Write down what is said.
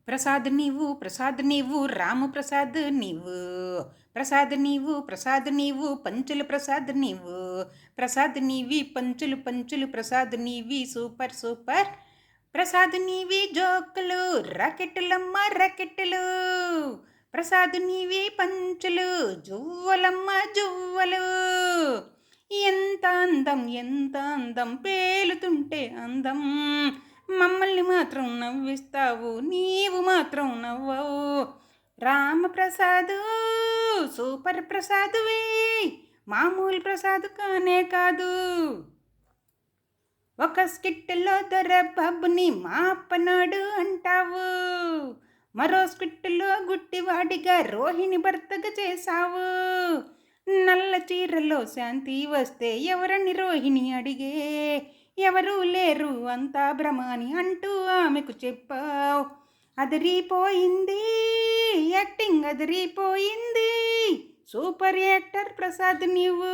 ప్రసాద్ నీవు రామప్రసాద్ నీవు. ప్రసాద్ నీవు పంచుల ప్రసాద్ నీవు. ప్రసాద్ నీవి పంచులు పంచులు ప్రసాద్ నీవి సూపర్ సూపర్. ప్రసాద్ నీవి జోకులు రాకెట్టులమ్మ రాకెట్టులు. ప్రసాద్ నీవి పంచులు జువ్వలమ్మ జువ్వలు. ఎంత అందం పేలుతుంటే అందం. మమ్మల్ని మాత్రం నవ్విస్తావు నీవు మాత్రం నవ్వవు. రామప్రసాదు సూపర్ ప్రసాదువే, మామూలు ప్రసాదు కానే కాదు. ఒక స్కిట్లో దొరబాబుని మా అప్పనాడు అంటావు, మరో స్కిట్లో గుట్టివాడిగా రోహిణి భర్తగా చేశావు. నల్ల చీరలో శాంతి వస్తే ఎవరని రోహిణి అడిగే, ఎవరూ లేరు అంతా భ్రమని అంటూ ఆమెకు చెప్పావు. అదిరిపోయింది యాక్టింగ్ అదిరిపోయింది, సూపర్ యాక్టర్ ప్రసాద్ నీవు.